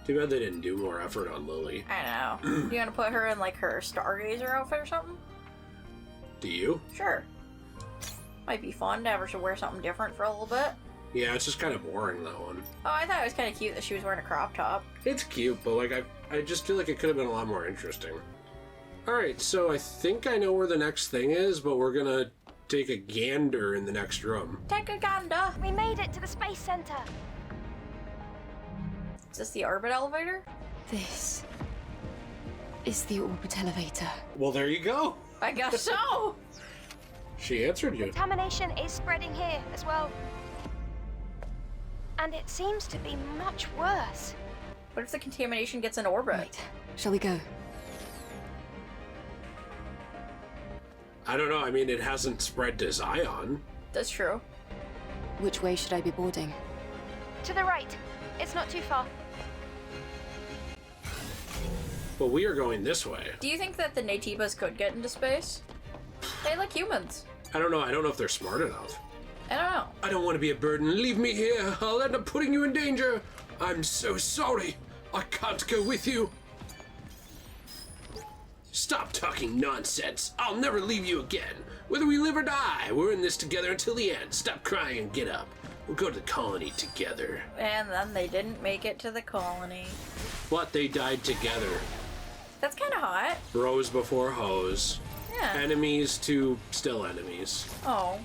Too bad they didn't do more effort on Lily. I know. You want to put her in, like, her Stargazer outfit or something? Do you? Sure. Might be fun to have her to wear something different for a little bit. Yeah, it's just kind of boring, that one. Oh, I thought it was kind of cute that she was wearing a crop top. It's cute, but, like, I just feel like it could have been a lot more interesting. Alright, so I think I know where the next thing is, but we're gonna take a gander in the next room. Take a gander! We made it to the space center. Is this the orbit elevator? This is the orbit elevator. Well, there you go! I guess so! She answered you. Contamination is spreading here as well. And it seems to be much worse. What if the contamination gets in orbit? Right. Shall we go? I don't know, I mean, it hasn't spread to Zion. That's true. Which way should I be boarding? To the right. It's not too far. But we are going this way. Do you think that the Naytibas could get into space? They like humans. I don't know if they're smart enough. I don't know. I don't want to be a burden. Leave me here. I'll end up putting you in danger. I'm so sorry. I can't go with you. Stop talking nonsense. I'll never leave you again. Whether we live or die, we're in this together until the end. Stop crying and get up. We'll go to the colony together. And then they didn't make it to the colony. But they died together. That's kind of hot. Bros before hoes. Yeah. Enemies to still enemies. Oh.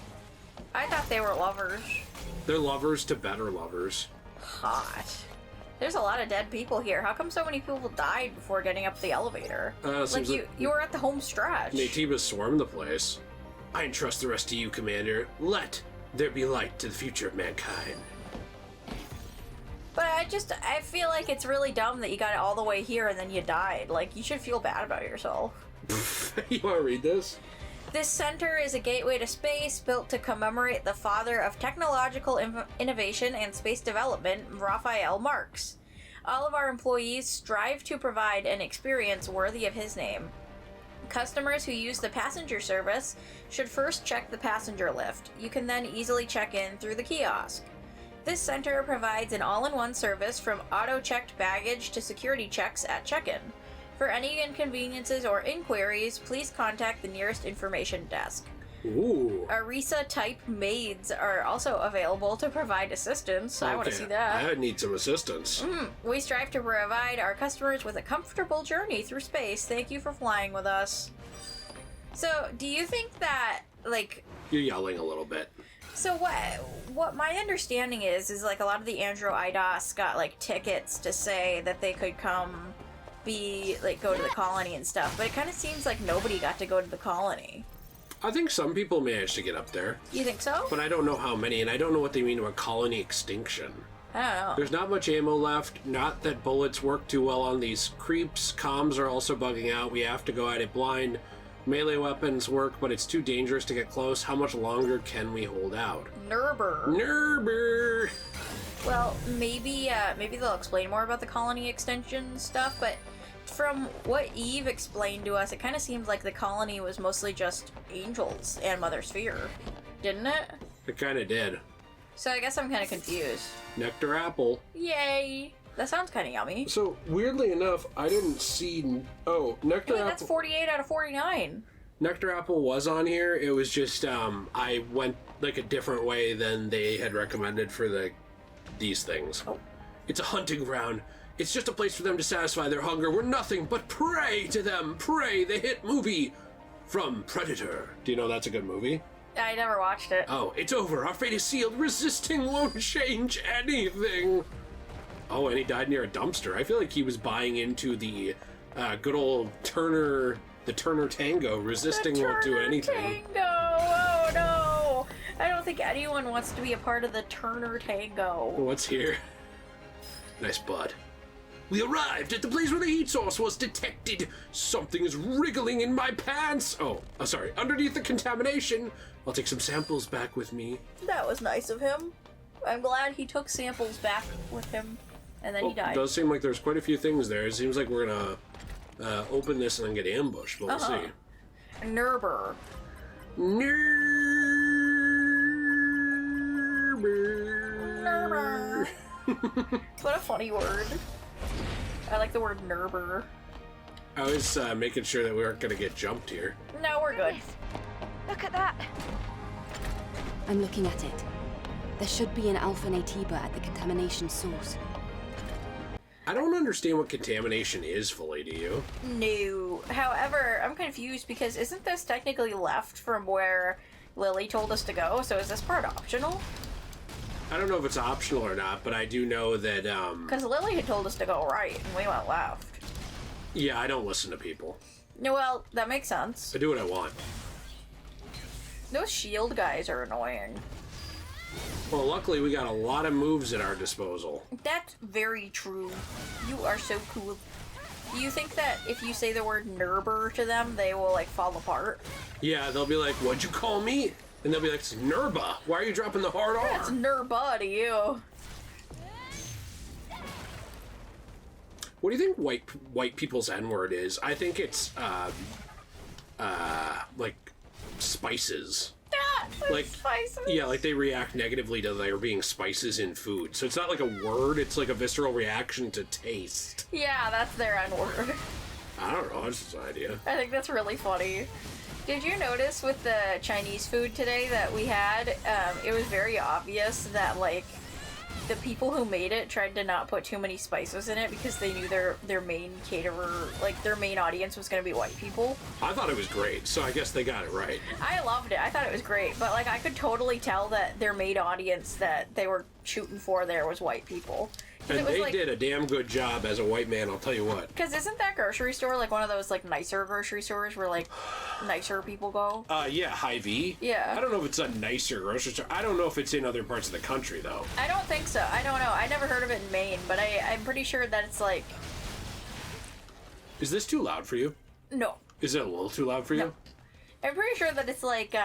I thought they were lovers. They're lovers to better lovers. Hot. There's a lot of dead people here. How come so many people died before getting up the elevator? Like you were at the home stretch. Naytibas swarmed the place. I entrust the rest to you, Commander. Let there be light to the future of mankind. But I feel like it's really dumb that you got it all the way here and then you died. Like, you should feel bad about yourself. You want to read this? This center is a gateway to space built to commemorate the father of technological innovation and space development, Raphael Marx. All of our employees strive to provide an experience worthy of his name. Customers who use the passenger service should first check the passenger lift. You can then easily check in through the kiosk. This center provides an all-in-one service from auto-checked baggage to security checks at check-in. For any inconveniences or inquiries, please contact the nearest information desk. Ooh. Arisa-type maids are also available to provide assistance. I want to see that. I need some assistance. We strive to provide our customers with a comfortable journey through space. Thank you for flying with us. So, do you think that, like... You're yelling a little bit. So what my understanding is like a lot of the Andro IDOS got like tickets to say that they could come go to the colony and stuff, but it kind of seems like nobody got to go to the colony. I think some people managed to get up there. You think so? But I don't know how many, and I don't know what they mean by colony extinction. I don't know. There's not much ammo left, not that bullets work too well on these creeps. Comms are also bugging out. We have to go at it blind. Melee weapons work, but it's too dangerous to get close. How much longer can we hold out? Nerber! Well, maybe they'll explain more about the colony extension stuff, but from what Eve explained to us, it kind of seems like the colony was mostly just angels and Mother Sphere. Didn't it? It kind of did. So I guess I'm kind of confused. Nectar apple. Yay! That sounds kind of yummy. So, weirdly enough, I didn't see... Oh, Nectar Apple... That's 48 out of 49. Nectar Apple was on here. It was just, I went, like, a different way than they had recommended for these things. Oh. It's a hunting ground. It's just a place for them to satisfy their hunger. We're nothing but prey to them. Prey, the hit movie from Predator. Do you know that's a good movie? I never watched it. Oh, it's over. Our fate is sealed. Resisting won't change anything. Oh, and he died near a dumpster. I feel like he was buying into the good old Turner, the Turner Tango. Resisting won't do anything. Tango! Oh no! I don't think anyone wants to be a part of the Turner Tango. What's here? Nice bud. We arrived at the place where the heat source was detected. Something is wriggling in my pants. Oh, sorry. Underneath the contamination. I'll take some samples back with me. That was nice of him. I'm glad he took samples back with him. And then he died. It does seem like there's quite a few things there. It seems like we're gonna open this and then get ambushed, but we'll see. Nerber. Nerber. What a funny word. I like the word nerber. I was making sure that we aren't going to get jumped here. No, we're good. Goodness. Look at that. I'm looking at it. There should be an alpha natiba at the contamination source. I don't understand what contamination is fully, do you? No. However, I'm confused because isn't this technically left from where Lily told us to go? So is this part optional? I don't know if it's optional or not, but I do know that, Because Lily had told us to go right, and we went left. yeah, I don't listen to people. No, well, that makes sense. I do what I want. Those shield guys are annoying. Well, luckily we got a lot of moves at our disposal. That's very true. You are so cool. Do you think that if you say the word nerber to them, they will, like, fall apart? Yeah, they'll be like, what'd you call me? And they'll be like, Nerba, why are you dropping the hard R? That's nerba to you. What do you think white people's N-word is? I think it's, like, spices. Like, spices. yeah, like they react negatively to there being spices in food. So it's not like a word, it's like a visceral reaction to taste. Yeah, that's their N-word. I don't know, that's just an idea. I think that's really funny. Did you notice with the Chinese food today that we had, it was very obvious that, like, the people who made it tried to not put too many spices in it because they knew their main caterer, like, their main audience was going to be white people. I thought it was great, so I guess they got it right. I loved it. I thought it was great. But, like, I could totally tell that their main audience that they were shooting for there was white people. And they did a damn good job as a white man, I'll tell you what. Because isn't that grocery store, like, one of those, like, nicer grocery stores where, like, nicer people go? Yeah, Hy-Vee. Yeah. I don't know if it's a nicer grocery store. I don't know if it's in other parts of the country, though. I don't think so. I don't know. I never heard of it in Maine, but I'm pretty sure that it's, like... Is this too loud for you? No. Is it a little too loud for you? No. I'm pretty sure that it's, like,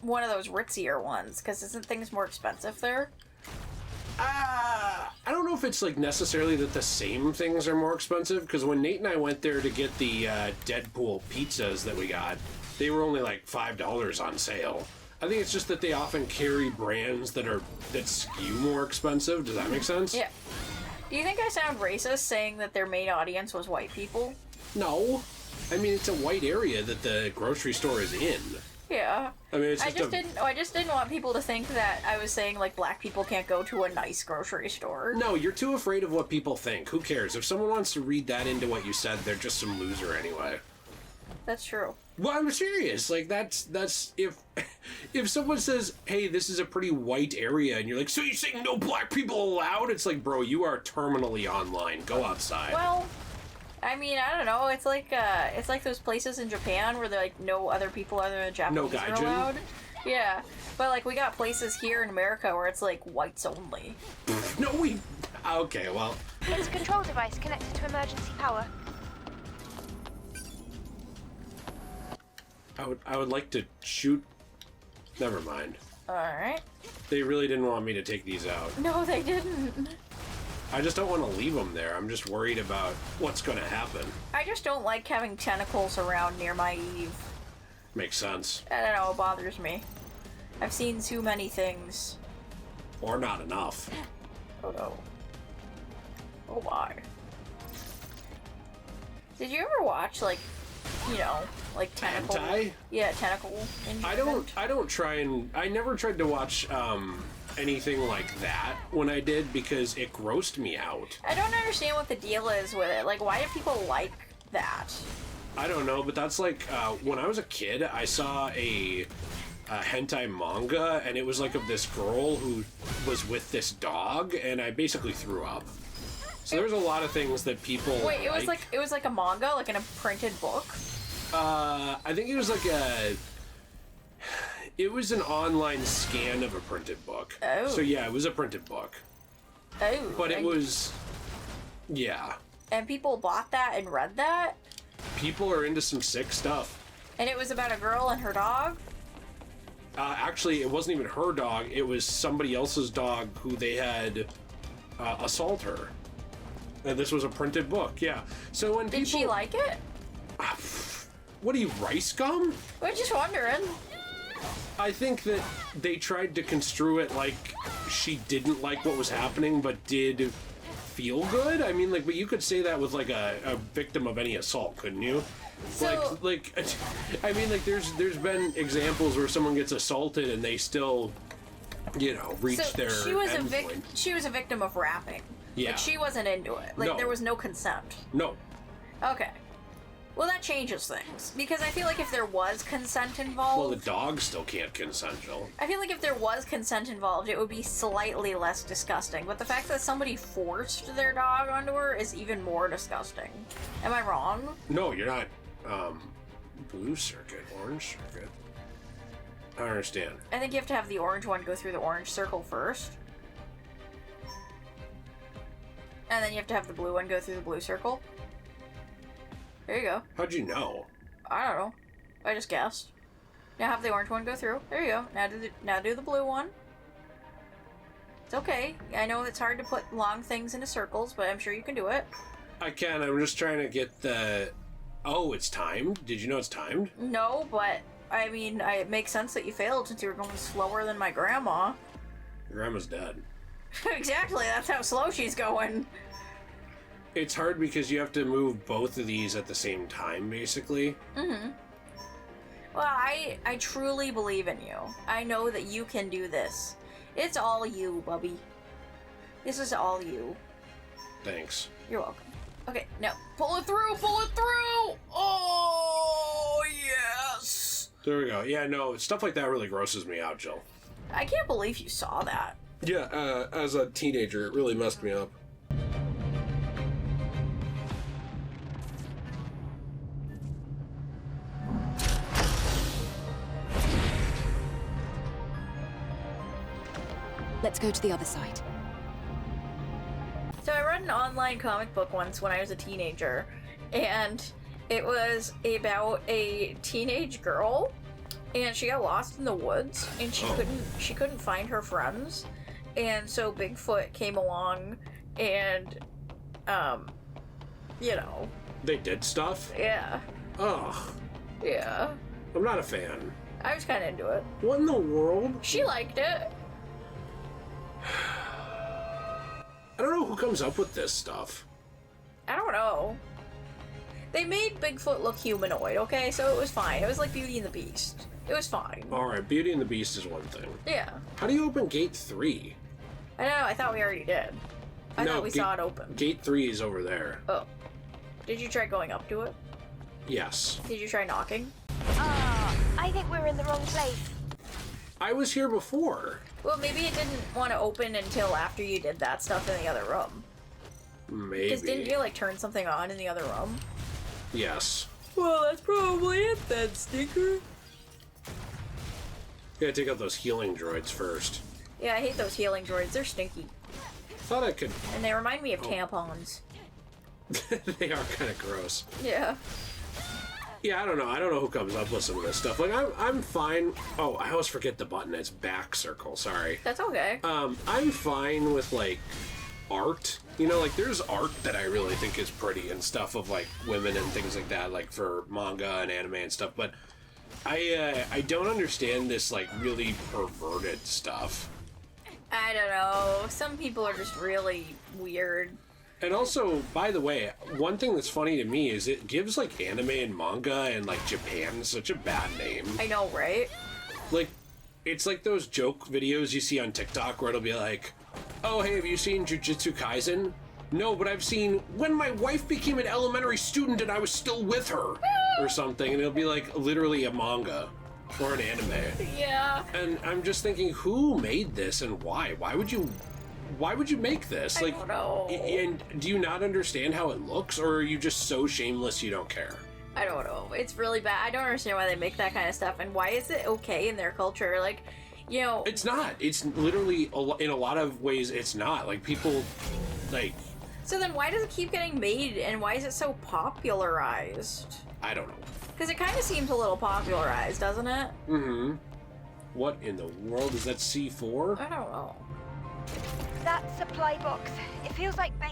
one of those ritzier ones, because isn't things more expensive there? I don't know if it's like necessarily that the same things are more expensive, because when Nate and I went there to get the Deadpool pizzas that we got, they were only like $5 on sale. I think it's just that they often carry brands that skew more expensive. Does that make sense? Yeah. Do you think I sound racist saying that their main audience was white people? No. I mean, it's a white area that the grocery store is in. Yeah. I mean, it's I just just didn't want people to think that I was saying, like, black people can't go to a nice grocery store. No, you're too afraid of what people think. Who cares? If someone wants to read that into what you said, they're just some loser anyway. That's true. Well, I'm serious. Like, that's if someone says, hey, this is a pretty white area, and you're like, so you're saying no black people allowed? It's like, bro, you are terminally online. Go outside. Well, I mean, I don't know. It's like those places in Japan where they're like no other people other than Japanese No are gaijin? allowed. Yeah, but like we got places here in America where it's like whites only. No, we... Okay, well... It's a control device connected to emergency power. I would like to shoot... Never mind. Alright. They really didn't want me to take these out. No, they didn't. I just don't want to leave them there. I'm just worried about what's going to happen. I just don't like having tentacles around near my Eve. Makes sense. I don't know, it bothers me. I've seen too many things. Or not enough. Oh no. Oh my. Did you ever watch, like, you know, like tentacle? Hentai? Yeah, tentacle. I don't try and... I never tried to watch, anything like that when I did because it grossed me out. I don't understand what the deal is with it. Like, why do people like that? I don't know, but that's like, when I was a kid, I saw a hentai manga, and it was like of this girl who was with this dog, and I basically threw up. So there's a lot of things that people Wait, it was like a manga, like in a printed book? I think it was like it was an online scan of a printed book. Oh. So yeah, it was a printed book. Oh. But it was, yeah. And people bought that and read that? People are into some sick stuff. And it was about a girl and her dog? Actually, it wasn't even her dog. It was somebody else's dog who they had assault her. And this was a printed book, yeah. So when Did she like it? What are you, rice gum? We're just wondering. I think that they tried to construe it like she didn't like what was happening, but did feel good. I mean, like, but you could say that with like a victim of any assault, couldn't you? So, I mean, like, there's been examples where someone gets assaulted and they still, you know, reach their endpoint. She was a victim of rapping. Yeah. Like, she wasn't into it. Like, No. there was no consent. No. Okay. Well, that changes things. Because I feel like if there was consent involved... Well, the dog still can't consent, Jill. I feel like if there was consent involved, it would be slightly less disgusting. But the fact that somebody forced their dog onto her is even more disgusting. Am I wrong? No, you're not. Blue circuit, orange circuit. I don't understand. I think you have to have the orange one go through the orange circle first. And then you have to have the blue one go through the blue circle. There you go. How'd you know? I don't know. I just guessed. Now have the orange one go through. There you go. Now do the blue one. It's okay. I know it's hard to put long things into circles, but I'm sure you can do it. I can. I'm just trying to get the... Oh, it's timed? Did you know it's timed? No, but I mean, it makes sense that you failed since you were going slower than my grandma. Your grandma's dead. Exactly. That's how slow she's going. It's hard because you have to move both of these at the same time, basically. Mm-hmm. Well, I truly believe in you. I know that you can do this. It's all you, Bubby. This is all you. Thanks. You're welcome. Okay, now, pull it through! Pull it through! Oh, yes! There we go. Yeah, no, stuff like that really grosses me out, Jill. I can't believe you saw that. Yeah, as a teenager, it really messed me up. Let's go to the other side. So I read an online comic book once when I was a teenager, and it was about a teenage girl, and she got lost in the woods, and she couldn't find her friends, and so Bigfoot came along, and you know. They did stuff? Yeah. Ugh. Yeah. I'm not a fan. I was kind of into it. What in the world? She liked it. I don't know who comes up with this stuff. I don't know. They made Bigfoot look humanoid, okay? So it was fine. It was like Beauty and the Beast. It was fine. Alright, Beauty and the Beast is one thing. Yeah. How do you open Gate 3? I know, I thought we already did. I thought we saw it open. Gate 3 is over there. Oh. Did you try going up to it? Yes. Did you try knocking? I think we're in the wrong place. I was here before. Well, maybe it didn't want to open until after you did that stuff in the other room. Maybe. Because didn't you, like, turn something on in the other room? Yes. Well, that's probably it then, Stinker. You gotta take out those healing droids first. Yeah, I hate those healing droids. They're stinky. Thought I could... And they remind me of tampons. They are kind of gross. Yeah. Yeah, I don't know who comes up with some of this stuff. Like, I'm fine. Oh, I always forget the button. It's back circle. Sorry. That's okay. I'm fine with, like, art. You know, like, there's art that I really think is pretty and stuff of, like, women and things like that, like, for manga and anime and stuff. But I don't understand this, like, really perverted stuff. I don't know. Some people are just really weird. And also, by the way, one thing that's funny to me is it gives, like, anime and manga and, like, Japan such a bad name. I know, right? Like, it's like those joke videos you see on TikTok where it'll be like, oh, hey, have you seen Jujutsu Kaisen? No, but I've seen When My Wife Became an Elementary Student and I Was Still With Her, or something, and it'll be, like, literally a manga or an anime. Yeah. And I'm just thinking, who made this and why? Why would you make this? I don't know. And do you not understand how it looks, or are you just so shameless you don't care? I don't know. It's really bad. I don't understand why they make that kind of stuff, and why is it okay in their culture? Like, you know... It's not. It's literally, in a lot of ways, it's not. Like, people, like... So then why does it keep getting made, and why is it so popularized? I don't know. Because it kind of seems a little popularized, doesn't it? Mm-hmm. What in the world? Is that C4? I don't know. That supply box. It feels like bait.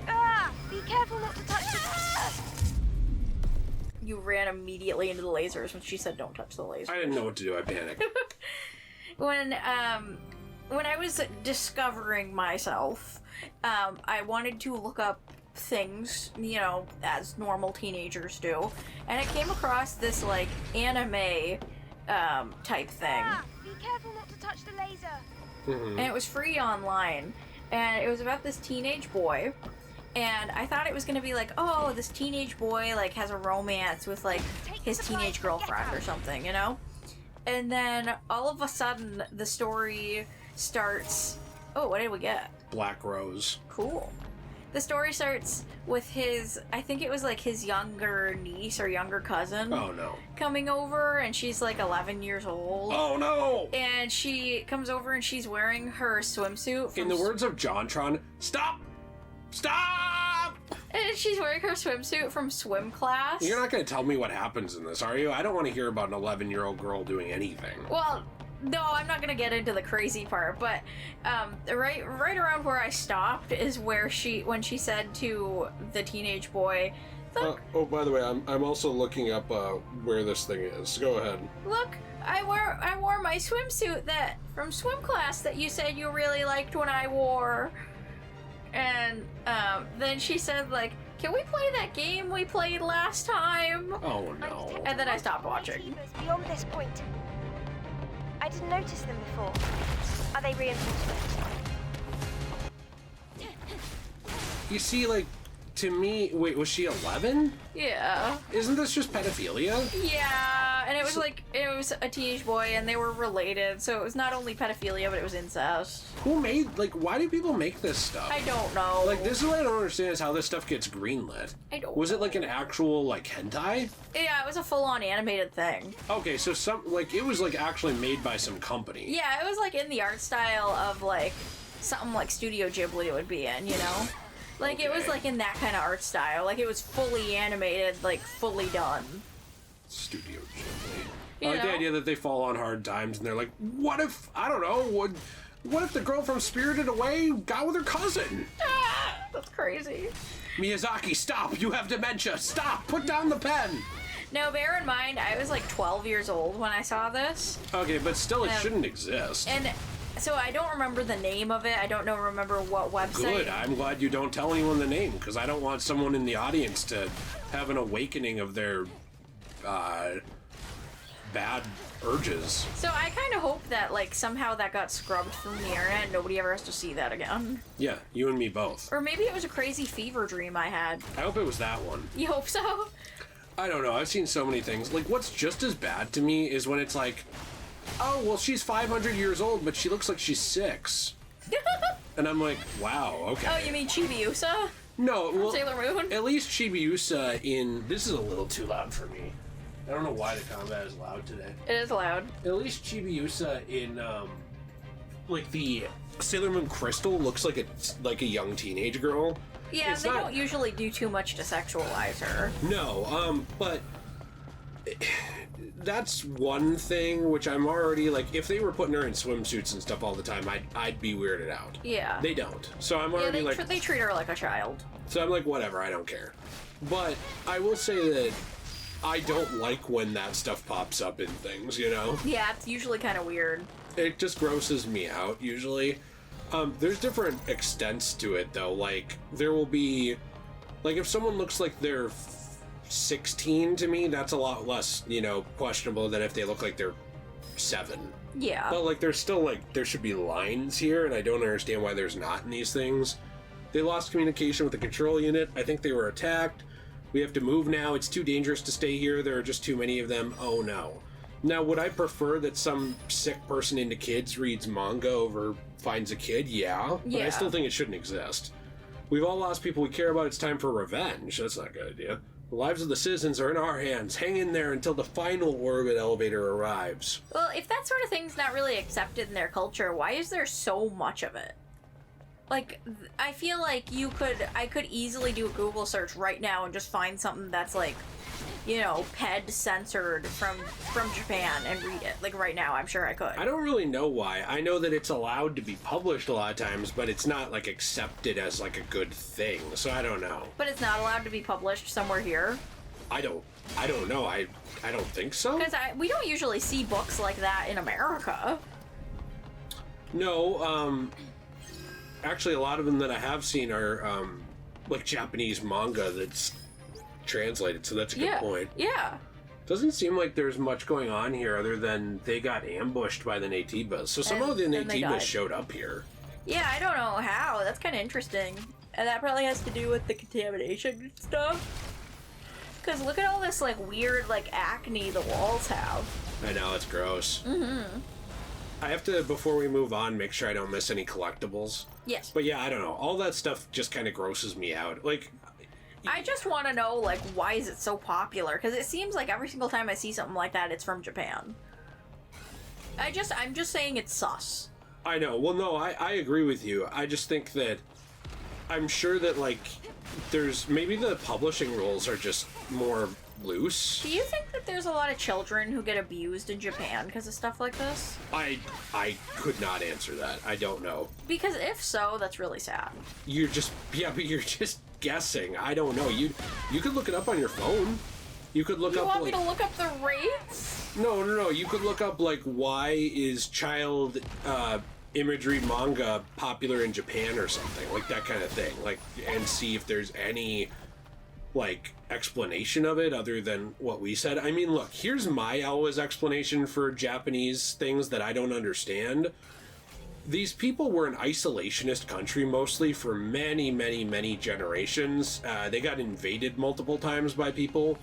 Ah! Be careful not to touch it. You ran immediately into the lasers when she said don't touch the laser. I didn't know what to do. I panicked. when I was discovering myself, I wanted to look up things, you know, as normal teenagers do, and I came across this like anime type thing. Be careful not to touch the laser. And it was free online, and it was about this teenage boy, and I thought it was gonna be like, oh, this teenage boy like has a romance with like his teenage girlfriend or something, you know? And then all of a sudden the story starts. Oh, what did we get? Black Rose. Cool. The story starts with his, I think it was like his younger niece or younger cousin. Oh no. Coming over, and she's like 11 years old. Oh no! And she comes over and she's wearing her swimsuit. In the words of JonTron, stop! Stop! And she's wearing her swimsuit from swim class. You're not going to tell me what happens in this, are you? I don't want to hear about an 11-year-old girl doing anything. Well, no, I'm not gonna get into the crazy part, but right around where I stopped is where when she said to the teenage boy, "Look, oh, by the way, I'm also looking up where this thing is. Go ahead. Look, I wore my swimsuit from swim class that you said you really liked when I wore." And then she said, like, "Can we play that game we played last time?" Oh no. And then I stopped watching. Beyond this point. I didn't notice them before. Are they reinforcements? You see, like, to me, wait, was she 11? Yeah. Isn't this just pedophilia? Yeah, and it was a teenage boy, and they were related, so it was not only pedophilia, but it was incest. Who made, like, why do people make this stuff? I don't know. Like, this is what I don't understand is how this stuff gets greenlit. I don't Was know. it like an actual, like, hentai? Yeah, it was a full-on animated thing. Okay, so it was, like, actually made by some company. Yeah, it was, like, in the art style of, like, something like Studio Ghibli would be in, you know? Like, It was, like, in that kind of art style. Like, it was fully animated, like, fully done. Studio Ghibli. You I like the know? idea that they fall on hard times and they're like, what if, I don't know, what if the girl from Spirited Away got with her cousin? Ah, that's crazy. Miyazaki, stop! You have dementia! Stop! Put down the pen! Now, bear in mind, I was, like, 12 years old when I saw this. Okay, but still, it shouldn't exist. And so I don't remember the name of it. I don't remember what website. Good. I'm glad you don't tell anyone the name, because I don't want someone in the audience to have an awakening of their bad urges. So I kind of hope that, like, somehow that got scrubbed from the internet and nobody ever has to see that again. Yeah, you and me both. Or maybe it was a crazy fever dream I had. I hope it was that one. You hope so? I don't know. I've seen so many things. Like, what's just as bad to me is when it's like, oh, well, she's 500 years old, but she looks like she's 6. And I'm like, wow, okay. Oh, you mean Chibiusa? No, well, Sailor Moon? at least Chibiusa in... This is a little too loud for me. I don't know why the combat is loud today. It is loud. At least Chibiusa in, like, the Sailor Moon Crystal looks like a young teenage girl. Yeah, It's they not- don't usually do too much to sexualize her. No, but... That's one thing which I'm already, like, if they were putting her in swimsuits and stuff all the time, I'd be weirded out. Yeah. They don't. So I'm Yeah, already, they treat her like a child. So I'm like, whatever, I don't care. But I will say that I don't like when that stuff pops up in things, you know? Yeah, it's usually kind of weird. It just grosses me out, usually. There's different extents to it, though. Like, there will be... Like, if someone looks like they're 16 to me, that's a lot less, you know, questionable than if they look like they're 7. Yeah. But, like, there's still, like, there should be lines here, and I don't understand why there's not in these things. They lost communication with the control unit. I think they were attacked. We have to move now. It's too dangerous to stay here. There are just too many of them. Oh, no. Now, would I prefer that some sick person into kids reads manga over finds a kid? Yeah. But I still think it shouldn't exist. We've all lost people we care about. It's time for revenge. That's not a good idea. The lives of the citizens are in our hands. Hang in there until the final orbit elevator arrives. Well, if that sort of thing's not really accepted in their culture, why is there so much of it? Like, I feel like I could easily do a Google search right now and just find something that's like, you know, PED censored from Japan and read it. Like, right now, I'm sure I could. I don't really know why. I know that it's allowed to be published a lot of times, but it's not, like, accepted as, like, a good thing, so I don't know. But it's not allowed to be published somewhere here? I don't know. I don't think so. Because we don't usually see books like that in America. No, actually, a lot of them that I have seen are like Japanese manga that's translated, so that's a good point. Yeah. Doesn't seem like there's much going on here other than they got ambushed by the Naytibas. So some of the Naytibas showed up here. Yeah, I don't know how. That's kind of interesting. And that probably has to do with the contamination stuff. Because look at all this, like, weird, like, acne the walls have. I know, it's gross. Mm-hmm. I have to, before we move on, make sure I don't miss any collectibles. Yes. But yeah, I don't know. All that stuff just kind of grosses me out. Like, I just want to know, like, why is it so popular? Because it seems like every single time I see something like that, it's from Japan. I'm just saying it's sus. I know. Well, no, I agree with you. I just think that I'm sure that, like, there's maybe the publishing rules are just more loose. Do you think that there's a lot of children who get abused in Japan because of stuff like this? I could not answer that. I don't know. Because if so, that's really sad. You're just, yeah, but you're just guessing. I don't know. You could look it up on your phone. You could look up. You want me to look up the rates? No. You could look up, like, why is child imagery manga popular in Japan or something, like that kind of thing, like, and see if there's any, like, explanation of it other than what we said. I mean, look, here's my always explanation for Japanese things that I don't understand. These people were an isolationist country mostly for many, many, many generations. They got invaded multiple times by people,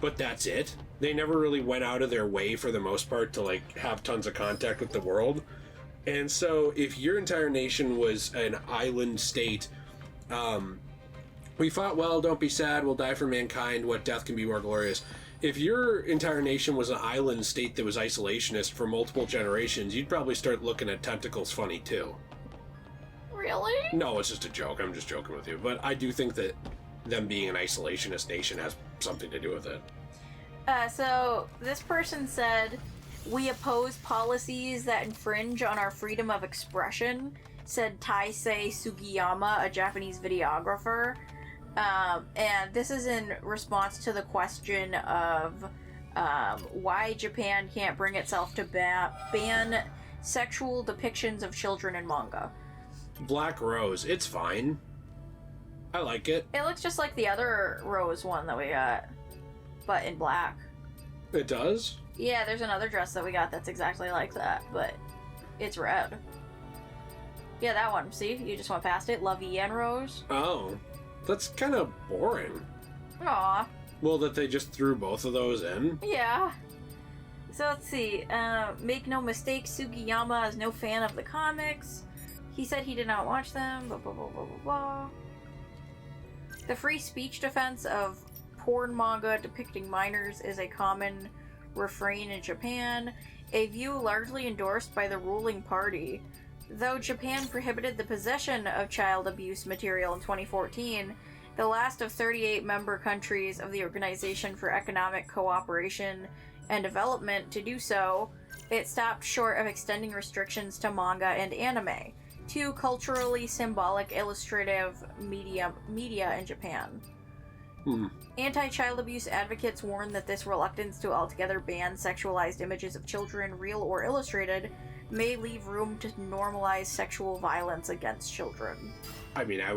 but that's it. They never really went out of their way for the most part to, like, have tons of contact with the world. And so if your entire nation was an island state, we thought, well, don't be sad, we'll die for mankind, what death can be more glorious. If your entire nation was an island state that was isolationist for multiple generations, you'd probably start looking at tentacles funny too. Really? No, it's just a joke. I'm just joking with you. But I do think that them being an isolationist nation has something to do with it. So this person said, we oppose policies that infringe on our freedom of expression, said Taisei Sugiyama, a Japanese videographer. And this is in response to the question of why Japan can't bring itself to ban sexual depictions of children in manga. Black Rose, it's fine. I like it. It looks just like the other Rose one that we got, but in black. It does? Yeah, there's another dress that we got that's exactly like that, but it's red. Yeah, that one. See? You just went past it. La Vie en Rose. Oh. That's kind of boring. Aw. Well, that they just threw both of those in? Yeah. So let's see. Make no mistake, Sugiyama is no fan of the comics. He said he did not watch them. Blah, blah, blah, blah, blah, blah. The free speech defense of porn manga depicting minors is a common refrain in Japan, a view largely endorsed by the ruling party. Though Japan prohibited the possession of child abuse material in 2014, the last of 38 member countries of the Organization for Economic Cooperation and Development to do so, it stopped short of extending restrictions to manga and anime, two culturally symbolic illustrative media in Japan. Anti-child abuse advocates warn that this reluctance to altogether ban sexualized images of children, real or illustrated, may leave room to normalize sexual violence against children. I mean, I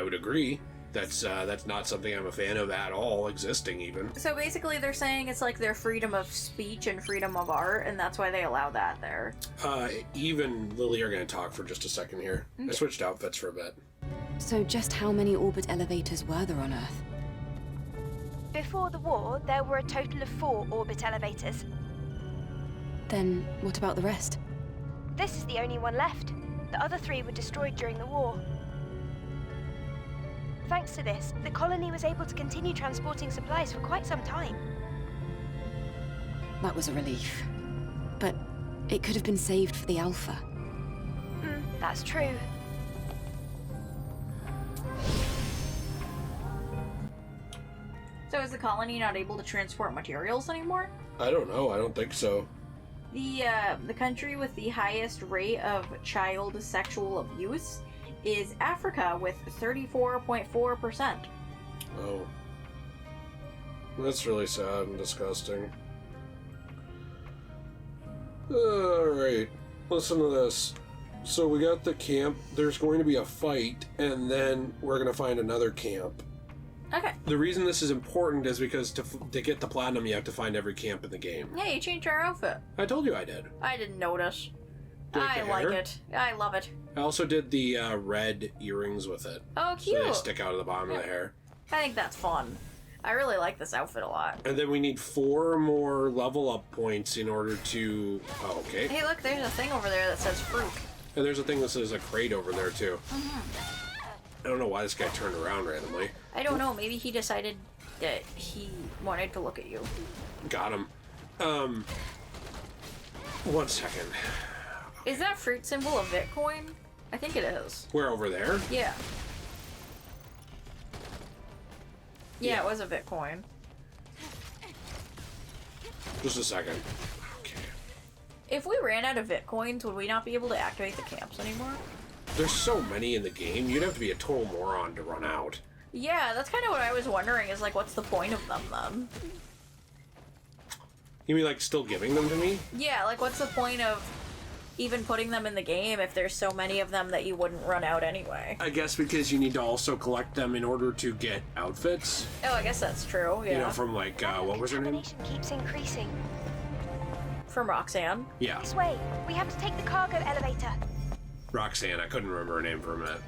would agree. That's not something I'm a fan of at all, existing even. So basically they're saying it's like their freedom of speech and freedom of art, and that's why they allow that there. Eve and Lily are going to talk for just a second here. Okay. I switched outfits for a bit. So just how many orbit elevators were there on Earth? Before the war, there were a total of 4 orbit elevators. Then what about the rest? This is the only one left. The other 3 were destroyed during the war. Thanks to this, the colony was able to continue transporting supplies for quite some time. That was a relief. But it could have been saved for the Alpha. That's true. So is the colony not able to transport materials anymore? I don't know. I don't think so. The country with the highest rate of child sexual abuse is Africa with 34.4%. Oh. That's really sad and disgusting. Alright. Listen to this. So we got the camp. There's going to be a fight, and then we're going to find another camp. Okay. The reason this is important is because to get the platinum, you have to find every camp in the game. Yeah, you changed our outfit. I told you I did. I didn't notice. Like I like it. I love it. I also did the red earrings with it. Oh, cute. So they stick out of the bottom of the hair. I think that's fun. I really like this outfit a lot. And then we need 4 more level up points in order to... Oh, okay. Hey, look, there's a thing over there that says fruit. And there's a thing that says a crate over there, too. I don't know why this guy turned around randomly. I don't know. Maybe he decided that he wanted to look at you. Got him. 1 second. Is that fruit symbol a Bitcoin? I think it is. We're over there? Yeah. Yeah, it was a Bitcoin. Just a second. Okay. If we ran out of Bitcoins, would we not be able to activate the camps anymore? There's so many in the game, you'd have to be a total moron to run out. Yeah, that's kind of what I was wondering, is like, what's the point of them then? You mean like still giving them to me? Yeah, like what's the point of even putting them in the game if there's so many of them that you wouldn't run out anyway? I guess because you need to also collect them in order to get outfits. Oh, I guess that's true, yeah. You know, from like, what was her name? Contamination keeps increasing. From Roxanne. Yeah, This way. We have to take the cargo elevator. Roxanne. I couldn't remember her name for a minute.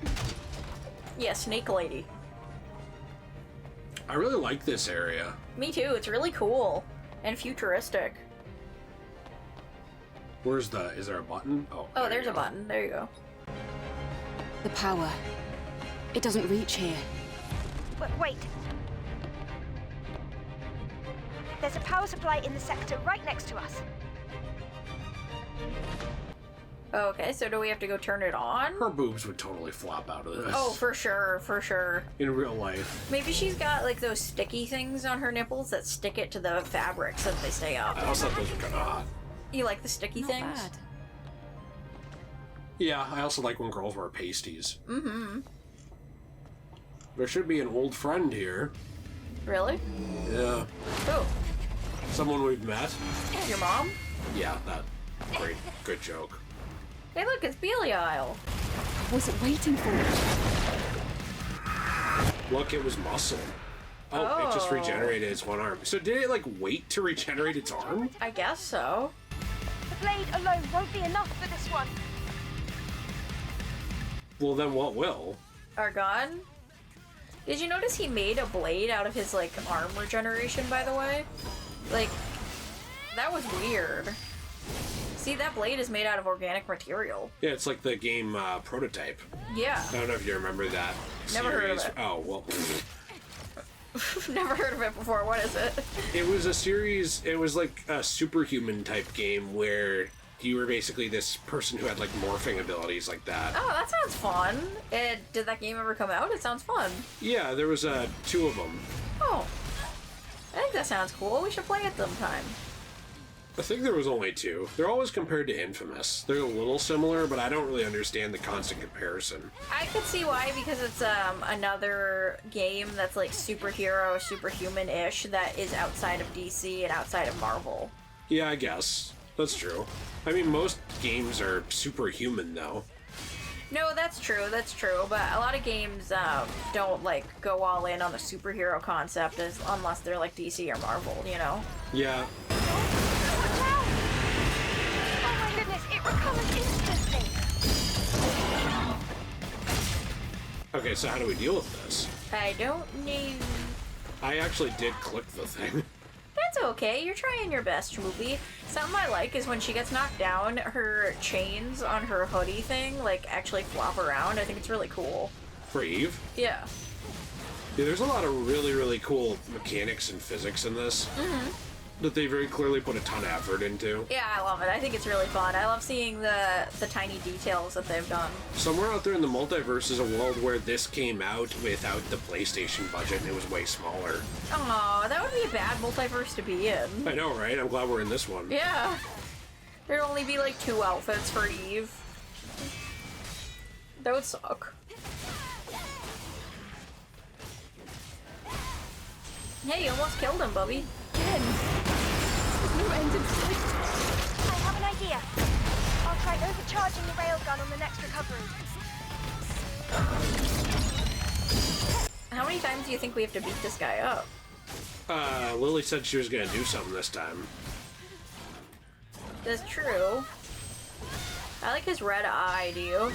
Yeah, Snake Lady. I really like this area. Me too, it's really cool. And futuristic. Where's the... Is there a button? Oh, Oh, there there's you a go. button. There you go. The power. It doesn't reach here. Wait. There's a power supply in the sector right next to us. Okay, so do we have to go turn it on? Her boobs would totally flop out of this. Oh, for sure, for sure. In real life. Maybe she's got like those sticky things on her nipples that stick it to the fabric so that they stay up. I also thought those were kind of hot. You like the sticky Not things? bad. Yeah, I also like when girls wear pasties. Mm-hmm. There should be an old friend here. Really? Yeah. Oh, Someone we've met. your mom? Yeah, that. Great. Good joke. Hey, look, it's Belial. I wasn't waiting for it. Look, it was muscle. Oh, it just Oh. regenerated its one arm. So did it, like, wait to regenerate its arm? I guess so. The blade alone won't be enough for this one. Well, then what will? Argon? Did you notice he made a blade out of his, like, arm regeneration, by the way? Like, that was weird. See, that blade is made out of organic material. Yeah, it's like the game Prototype. Yeah. I don't know if you remember that Never heard of series. it. Oh, well. Never heard of it before. What is it? It was a series, it was like a superhuman type game where you were basically this person who had like morphing abilities like that. Oh, that sounds fun. Did that game ever come out? It sounds fun. Yeah, there was 2 of them. Oh. I think that sounds cool. We should play it sometime. I think there was only 2. They're always compared to Infamous. They're a little similar, but I don't really understand the constant comparison. I could see why, because it's another game that's like superhero, superhuman-ish that is outside of DC and outside of Marvel. Yeah, I guess. That's true. I mean, most games are superhuman, though. No, that's true, but a lot of games don't like go all in on the superhero concept unless they're like DC or Marvel, you know? Yeah. Watch out! Oh my goodness, it recovers instantly. Okay, so how do we deal with this? I don't need... I actually did click the thing. That's okay, you're trying your best, Schmoopy. Something I like is when she gets knocked down, her chains on her hoodie thing, like, actually flop around. I think it's really cool. For Eve? Yeah. Yeah, there's a lot of really, really cool mechanics and physics in this. Mm-hmm. That they very clearly put a ton of effort into. Yeah, I love it. I think it's really fun. I love seeing the tiny details that they've done. Somewhere out there in the multiverse is a world where this came out without the PlayStation budget and it was way smaller. Aw, that would be a bad multiverse to be in. I know, right? I'm glad we're in this one. Yeah. There'd only be like 2 outfits for Eve. That would suck. Hey, you almost killed him, Bubby. Again. There's no end in sight. I have an idea. I'll try overcharging the railgun on the next recovery. How many times do you think we have to beat this guy up? Lily said she was gonna do something this time. That's true. I like his red eye, do you?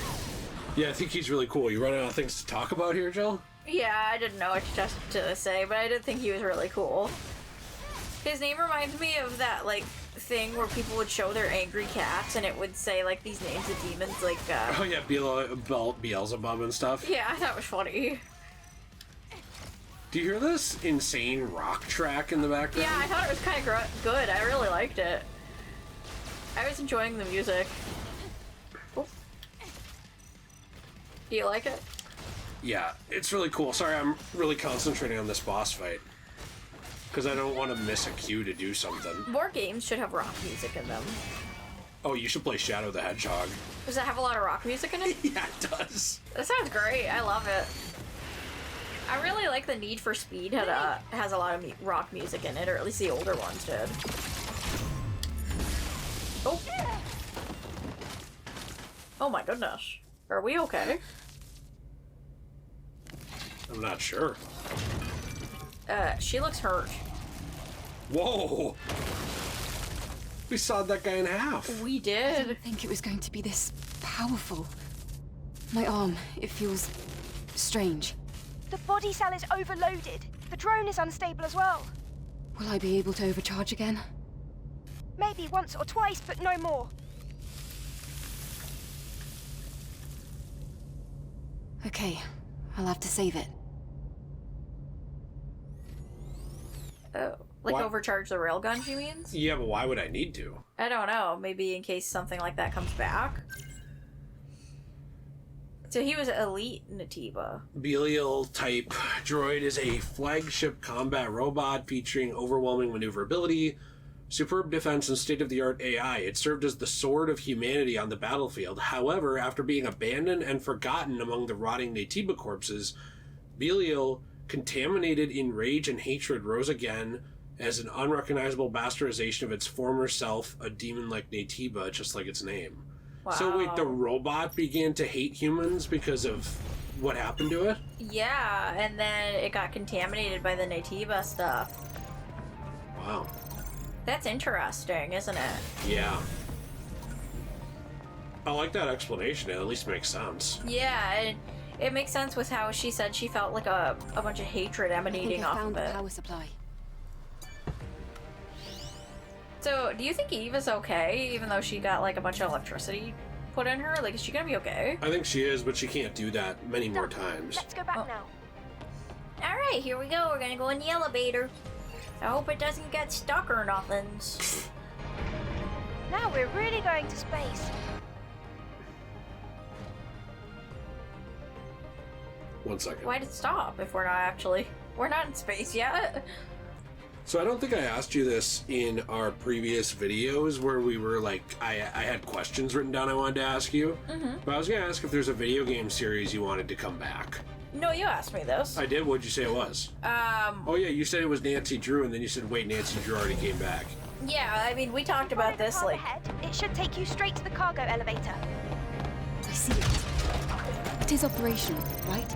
Yeah, I think he's really cool. You run out of things to talk about here, Jill? Yeah, I didn't know what to say, but I did think he was really cool. His name reminds me of that, like, thing where people would show their angry cats and it would say, like, these names of demons, like, Oh yeah, Beelzebub and stuff. Yeah, that was funny. Do you hear this insane rock track in the background? Yeah, I thought it was kind of good. I really liked it. I was enjoying the music. Oh. Do you like it? Yeah, it's really cool. Sorry, I'm really concentrating on this boss fight. Because I don't want to miss a cue to do something. More games should have rock music in them. Oh, you should play Shadow the Hedgehog. Does it have a lot of rock music in it? Yeah, it does. That sounds great. I love it. I really like the Need for Speed has a lot of rock music in it, or at least the older ones did. Oh. Oh my goodness. Are we okay? I'm not sure. She looks hurt. Whoa! We sawed that guy in half. We I did. didn't think it was going to be this powerful. My arm, it feels strange. The body cell is overloaded. The drone is unstable as well. Will I be able to overcharge again? Maybe once or twice, but no more. Okay, I'll have to save it. Like What? overcharge the railgun, she means? Yeah, but why would I need to? I don't know. Maybe in case something like that comes back. So he was elite Natiba. Belial type droid is a flagship combat robot featuring overwhelming maneuverability, superb defense, and state-of-the-art AI. It served as the sword of humanity on the battlefield. However, after being abandoned and forgotten among the rotting Natiba corpses, Belial, contaminated in rage and hatred, rose again as an unrecognizable bastardization of its former self, a demon like Natiba, just like its name. Wow. So wait, the robot began to hate humans because of what happened to it? Yeah, and then it got contaminated by the Natiba stuff. Wow. That's interesting, isn't it? Yeah. I like that explanation. It at least makes sense. Yeah, it makes sense with how she said she felt like a bunch of hatred I emanating think I off found of the it. power supply. So, do you think Eve is okay, even though she got like a bunch of electricity put in her? Like, is she gonna be okay? I think she is, but she can't do that many more times. Let's go back Oh. now. Alright, here we go. We're gonna go in the elevator. I hope it doesn't get stuck or nothing. Now we're really going to space. One second. Why'd it stop if we're not in space yet? So I don't think I asked you this in our previous videos where we were like, I had questions written down I wanted to ask you. Mm-hmm. But I was going to ask if there's a video game series you wanted to come back. No, you asked me this. I did? What'd you say it was? Oh yeah, you said it was Nancy Drew, and then you said, wait, Nancy Drew already came back. Yeah, I mean, we talked about Follow the this, path like... ahead. It should take you straight to the cargo elevator. I see it. It is operational, right?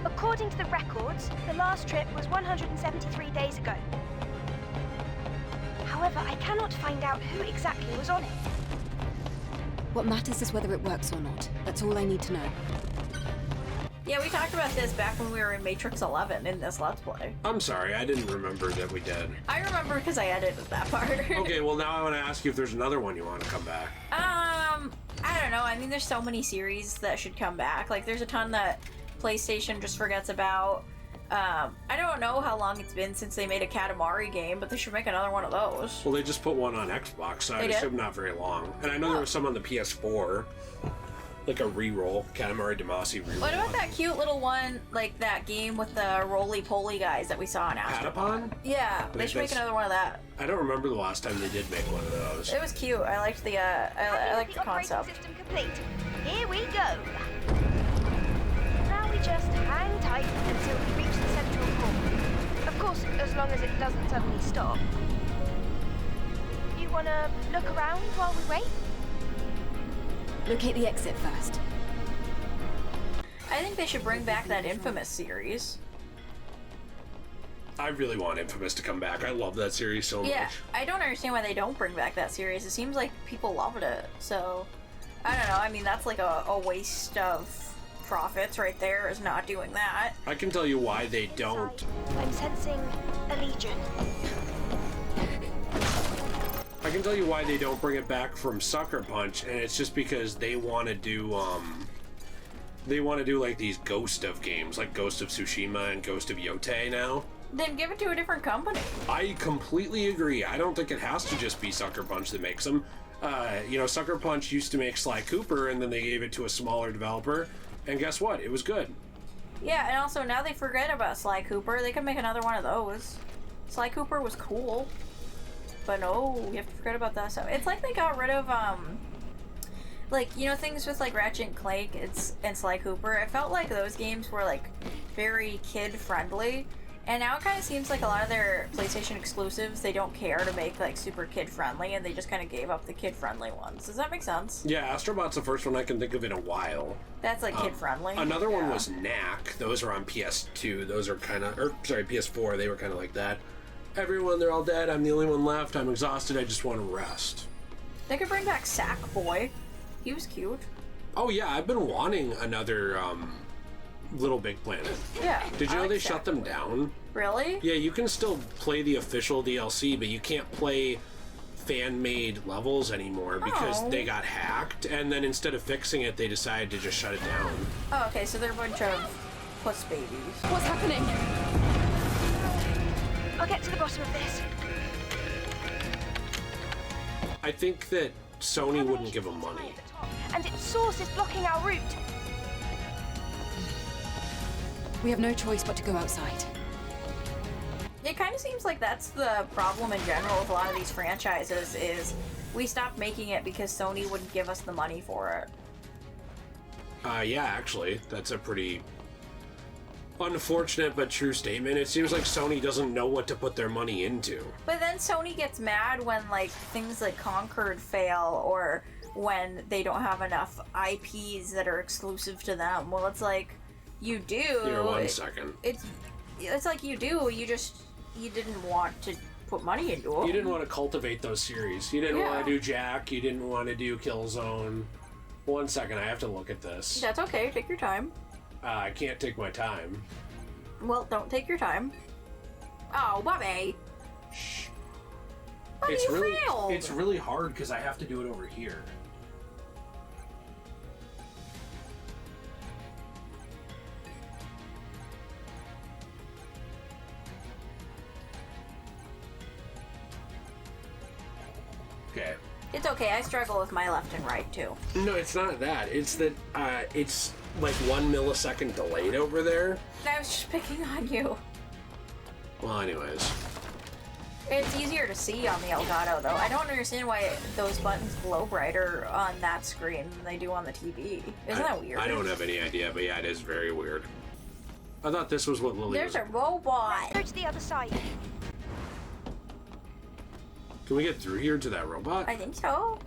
According to the records, the last trip was 173 days ago. However, I cannot find out who exactly was on it. What matters is whether it works or not. That's all I need to know. Yeah, we talked about this back when we were in Matrix 11 in this Let's Play. I'm sorry, I didn't remember that we did. I remember because I edited that part. Okay, well now I want to ask you if there's another one you want to come back. I don't know. I mean, there's so many series that should come back. Like, there's a ton that PlayStation just forgets about. I don't know how long it's been since they made a Katamari game, but they should make another one of those. Well, they just put one on Xbox, so I They did? assume not very long. And I know there was some on the PS4, like a re-roll, Katamari Damacy re-roll. What about that cute little one, like that game with the roly-poly guys that we saw in Astro? Patapon? Yeah, they should make that's- another one of that. I don't remember the last time they did make one of those. It was cute. I liked the I liked the operating concept. system complete. Here we go. Now we just hang tight until we reach the central core. Of course, as long as it doesn't suddenly stop. You wanna look around while we wait? Locate the exit first. I think they should bring back that Infamous series. I really want Infamous to come back. I love that series so much. Yeah, I don't understand why they don't bring back that series. It seems like people loved it, so... I don't know, I mean, that's like a waste of profits right there, is not doing that. I can tell you why they don't. I'm sensing a legion. I can tell you why they don't bring it back from Sucker Punch, and it's just because they want to do, like these Ghost of games, like Ghost of Tsushima and Ghost of Yotei now. Then give it to a different company. I completely agree. I don't think it has to just be Sucker Punch that makes them. You know, Sucker Punch used to make Sly Cooper, and then they gave it to a smaller developer, and guess what? It was good. Yeah, and also now they forget about Sly Cooper. They could make another one of those. Sly Cooper was cool. But no, you have to forget about that stuff. It's like they got rid of, like, you know, things with, like, Ratchet and Clank and Sly Cooper. It felt like those games were, like, very kid-friendly. And now it kind of seems like a lot of their PlayStation exclusives, they don't care to make, like, super kid-friendly, and they just kind of gave up the kid-friendly ones. Does that make sense? Yeah, Astrobot's the first one I can think of in a while. That's, like, kid-friendly. Another one was Knack. Those are on PS2. Those are kind of... Or, sorry, PS4. They were kind of like that. Everyone, they're all dead. I'm the only one left. I'm exhausted. I just want to rest. They could bring back Sackboy. He was cute. Oh, yeah. I've been wanting another, Little Big Planet. Yeah. Did you know like they shut them Sackboy. down? Really? Yeah, you can still play the official DLC, but you can't play fan-made levels anymore because Oh. they got hacked, and then instead of fixing it, they decided to just shut it down. Oh, okay, so they're a bunch of puss babies. What's happening? I'll get to the bottom of this. I think that Sony wouldn't give them money. And its source is blocking our route. We have no choice but to go outside. It kind of seems like that's the problem in general with a lot of these franchises is we stopped making it because Sony wouldn't give us the money for it. Yeah, actually, that's a pretty unfortunate but true statement. It seems like Sony doesn't know what to put their money into. But then Sony gets mad when like things like Concord fail or when they don't have enough IPs that are exclusive to them. Well, it's like you do. Here, 1 second. It's like you do. You didn't want to put money into them. You didn't want to cultivate those series. You didn't Yeah. want to do Jack. You didn't want to do Killzone. 1 second, I have to look at this. That's okay. Take your time. I can't take my time. Well, don't take your time. Oh, Bobby. Shh. Bobby, you failed. It's really hard because I have to do it over here. Okay. It's okay. I struggle with my left and right too. No, it's not that. It's that it's like 1 millisecond delayed over there. I was just picking on you. Well, anyways. It's easier to see on the Elgato, though. I don't understand why those buttons glow brighter on that screen than they do on the TV. Isn't that weird? I don't have any idea, but yeah, it is very weird. I thought this was what Lily There's was. a robot. Go to the other side. Can we get through here to that robot? I think so.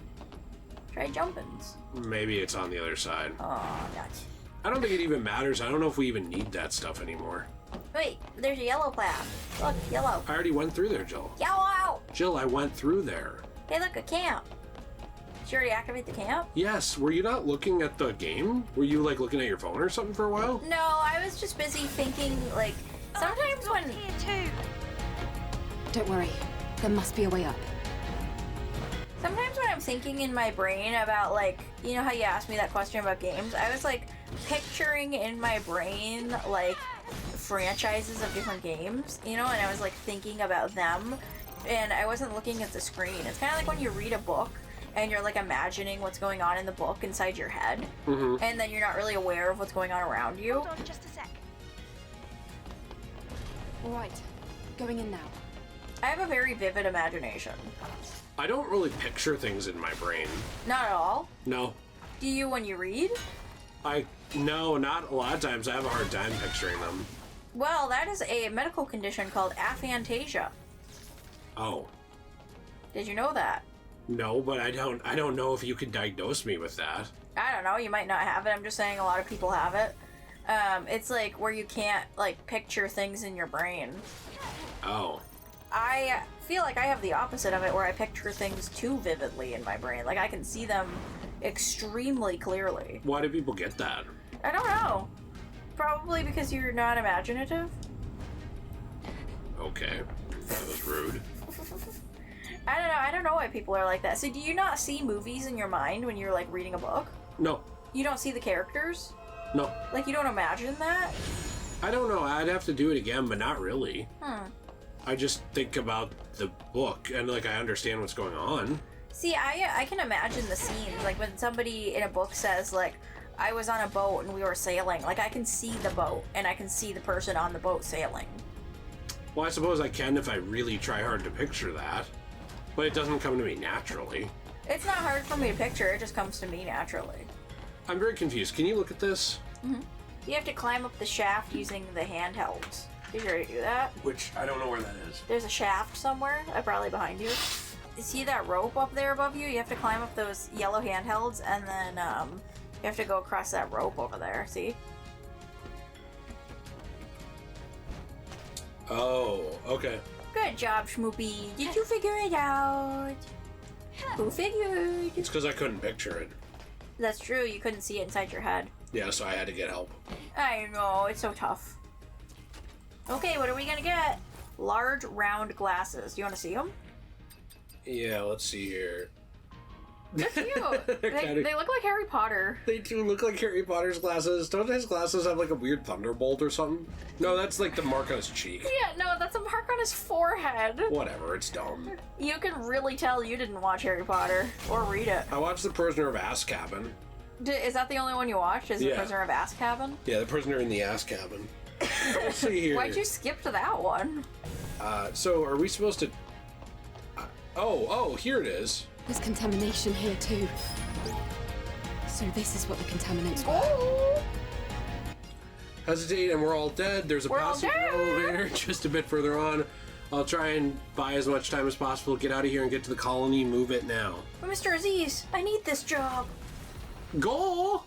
Try jumpins. Maybe it's on the other side. Oh, nuts. I don't think it even matters. I don't know if we even need that stuff anymore. Wait, there's a yellow path. Look, yellow. I already went through there, Jill. Yellow! Jill, I went through there. Hey, look, a camp. Did you already activate the camp? Yes, were you not looking at the game? Were you like looking at your phone or something for a while? No, I was just busy thinking, like, sometimes when... Here too. Don't worry. There must be a way up. Sometimes when I'm thinking in my brain about, like, you know how you asked me that question about games? I was, like, picturing in my brain, like, franchises of different games, you know, and I was, like, thinking about them, and I wasn't looking at the screen. It's kind of like when you read a book, and you're, like, imagining what's going on in the book inside your head, and then you're not really aware of what's going on around you. Hold on just a sec. All right. Going in now. I have a very vivid imagination. I don't really picture things in my brain. Not at all. No. Do you when you read? No, not a lot of times. I have a hard time picturing them. Well, that is a medical condition called aphantasia. Oh. Did you know that? No, but I don't know if you can diagnose me with that. I don't know, you might not have it. I'm just saying a lot of people have it. It's like where you can't like picture things in your brain. Oh. I feel like I have the opposite of it where I picture things too vividly in my brain. Like I can see them extremely clearly. Why do people get that? I don't know. Probably because you're not imaginative. Okay. That was rude. I don't know. I don't know why people are like that. So do you not see movies in your mind when you're like reading a book? No. You don't see the characters? No. Like you don't imagine that? I don't know. I'd have to do it again, but not really. I just think about the book and like I understand what's going on. See, I can imagine the scenes. Like when somebody in a book says like, I was on a boat and we were sailing. Like I can see the boat and I can see the person on the boat sailing. Well, I suppose I can if I really try hard to picture that. But it doesn't come to me naturally. It's not hard for me to picture. It just comes to me naturally. I'm very confused. Can you look at this? You have to climb up the shaft using the handhelds. Did you already do that? Which, I don't know where that is. There's a shaft somewhere, probably behind you. You see that rope up there above you? You have to climb up those yellow handhelds, and then you have to go across that rope over there, see? Oh, okay. Good job, Schmoopy. Did you figure it out? Who figured? It's because I couldn't picture it. That's true, you couldn't see it inside your head. Yeah, so I had to get help. I know, it's so tough. Okay, what are we gonna get? Large, round glasses. Do you want to see them? Yeah, let's see here. They're cute. They look like Harry Potter. They do look like Harry Potter's glasses. Don't his glasses have like a weird thunderbolt or something? No, that's like the mark on his cheek. Yeah, no, that's a mark on his forehead. Whatever, it's dumb. You can really tell you didn't watch Harry Potter or read it. I watched The Prisoner of Azkaban. Is that the only one you watched? Is The Yeah. Prisoner of Azkaban? Yeah, The Prisoner in the Azkaban. Let's see here. Why'd you skip to that one? So are we supposed to... Oh, here it is. There's contamination here too. So this is what the contaminants were. Oh! Hesitate and we're all dead. There's a We're all passenger dead. elevator just a bit further on. I'll try and buy as much time as possible. Get out of here and get to the colony. Move it now. Mr. Aziz, I need this job. Go!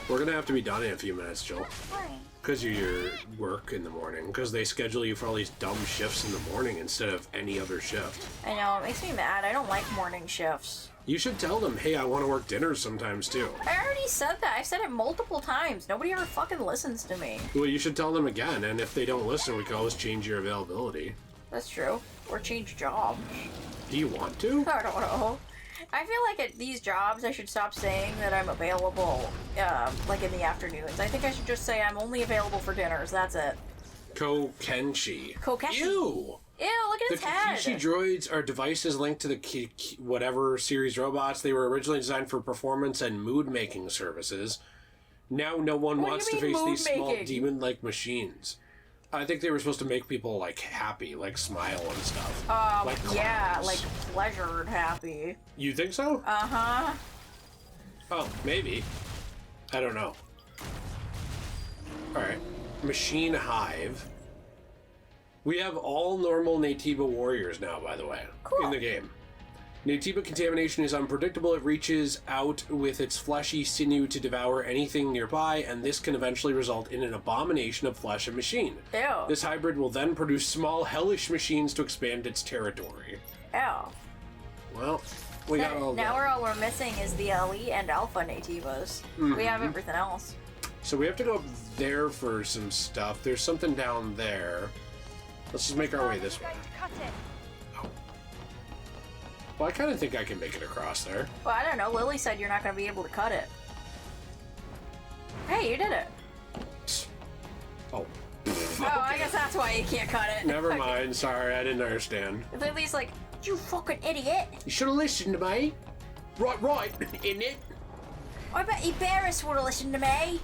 We're gonna have to be done in a few minutes, Joel. Why? Because of your work in the morning. Because they schedule you for all these dumb shifts in the morning instead of any other shift. I know, it makes me mad. I don't like morning shifts. You should tell them, hey, I want to work dinners sometimes too. I already said that. I've said it multiple times. Nobody ever fucking listens to me. Well, you should tell them again, and if they don't listen, we can always change your availability. That's true. Or change jobs. Do you want to? I don't know. I feel like at these jobs, I should stop saying that I'm available, like in the afternoons. I think I should just say I'm only available for dinners. That's it. Kokenshi. Kokenshi. Ew! Ew, look at The his head. Kokenshi droids are devices linked to the whatever series robots. They were originally designed for performance and mood-making services. Now no one What do wants you to mean face these small mood-making? demon-like machines. I think they were supposed to make people, like, happy, like, smile and stuff. Like Yeah, clowns. like pleasured happy. You think so? Uh-huh. Oh, maybe. I don't know. Alright. Machine Hive. We have all normal Natiba warriors now, by the way, Cool. in the game. Natiba contamination is unpredictable. It reaches out with its fleshy sinew to devour anything nearby, and this can eventually result in an abomination of flesh and machine. Ew. This hybrid will then produce small, hellish machines to expand its territory. Ew. Well, we got all Now that. all we're missing is the elite and alpha nativas. We have everything else. So we have to go up there for some stuff. There's something down there. Let's just make our way this way. Going to cut it. Well, I kind of think I can make it across there. Well, I don't know. Lily said you're not going to be able to cut it. Hey, you did it. Oh. Oh, I guess that's why you can't cut it. Never mind. Sorry, I didn't understand. Lily's like, you fucking idiot. You should have listened to me. Right, innit? I bet Iberis would have listened to me.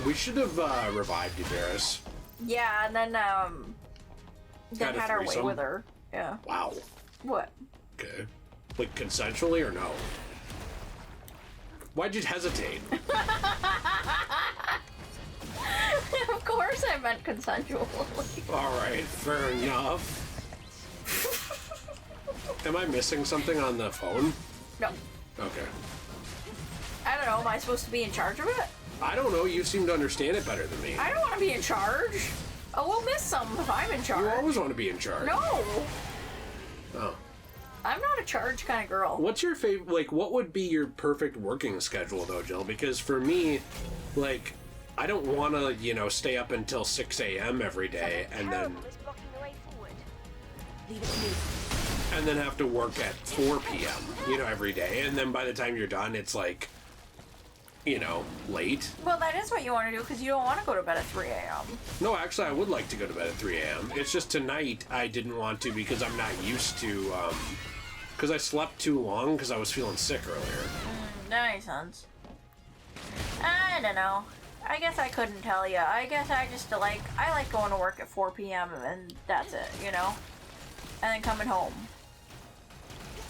We should have revived Iberis. Yeah, and then Had a had our way threesome? with her. Yeah. Wow. What? Okay. Like, consensually or no? Why'd you hesitate? Of course I meant consensually. Alright, fair enough. Am I missing something on the phone? No. Okay. know. Am I supposed to be in charge of it? I don't know. You seem to understand it better than me. I don't want to be in charge. Oh, we'll miss some if I'm in charge. You always want to be in charge. No. Oh. I'm not a charge kind of girl. What's your favorite, like, what would be your perfect working schedule, though, Jill? Because for me, like, I don't want to, you know, stay up until 6 a.m. every day and then... Terrible is blocking the way forward. Leave it to me. And then have to work at 4 p.m., you know, every day. And then by the time you're done, it's like, you know, late. Well, that is what you want to do because you don't want to go to bed at 3 a.m. No, actually, I would like to go to bed at 3 a.m. It's just tonight I didn't want to because I'm not used to, because I slept too long because I was feeling sick earlier. That makes sense. I don't know. I guess I couldn't tell you. I guess I just like, I like going to work at 4 p.m. and that's it, you know? And then coming home.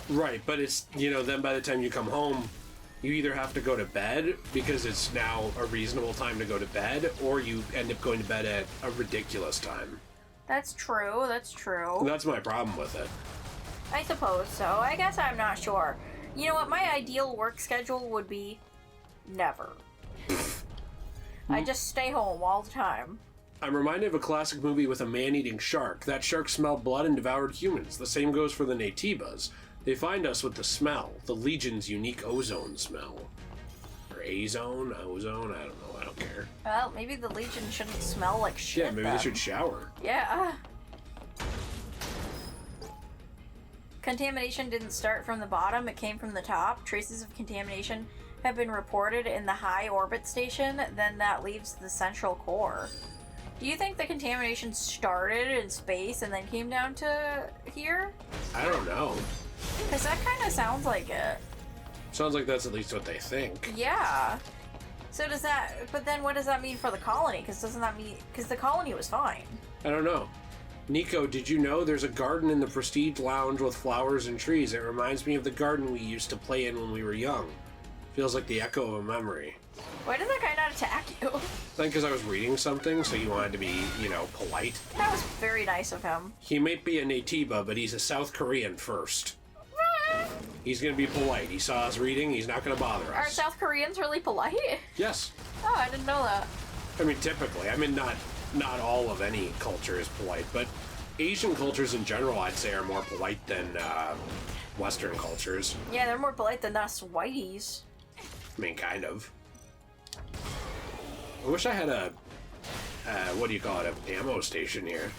Right, but it's, you know, then by the time you come home, you either have to go to bed because it's now a reasonable time to go to bed, or you end up going to bed at a ridiculous time. That's true, that's true. That's my problem with it. I suppose so. I guess I'm not sure. You know what, my ideal work schedule would be never. I just stay home all the time. I'm reminded of a classic movie with a man-eating shark. That shark smelled blood and devoured humans. The same goes for the Naytibas. They find us with the smell, the Legion's unique ozone smell. Or ozone, I don't know, I don't care. Well, maybe the Legion shouldn't smell like shit. Yeah, maybe then. they should shower. Yeah. Contamination didn't start from the bottom, it came from the top. Traces of contamination have been reported in the high orbit station, then that leaves the central core. Do you think the contamination started in space and then came down to here? I don't know. Because that kind of sounds like it. Sounds like that's at least what they think. Yeah. So does that, but then what does that mean for the colony? Because doesn't that mean, because the colony was fine. I don't know. Nico, did you know there's a garden in the Prestige Lounge with flowers and trees? It reminds me of the garden we used to play in when we were young. Feels like the echo of a memory. Why did that guy not attack you? I think because I was reading something, so you wanted to be, you know, polite. That was very nice of him. He might be a Naytiba, but he's a South Korean first. He's gonna be polite. He saw us reading, he's not gonna bother Are us. South Koreans really polite? Yes. Oh, I didn't know that. I mean, typically. I mean, not all of any culture is polite, but Asian cultures in general, I'd say, are more polite than Western cultures. Yeah, they're more polite than us whiteys. I mean, kind of. I wish I had a, what do you call it, an ammo station here.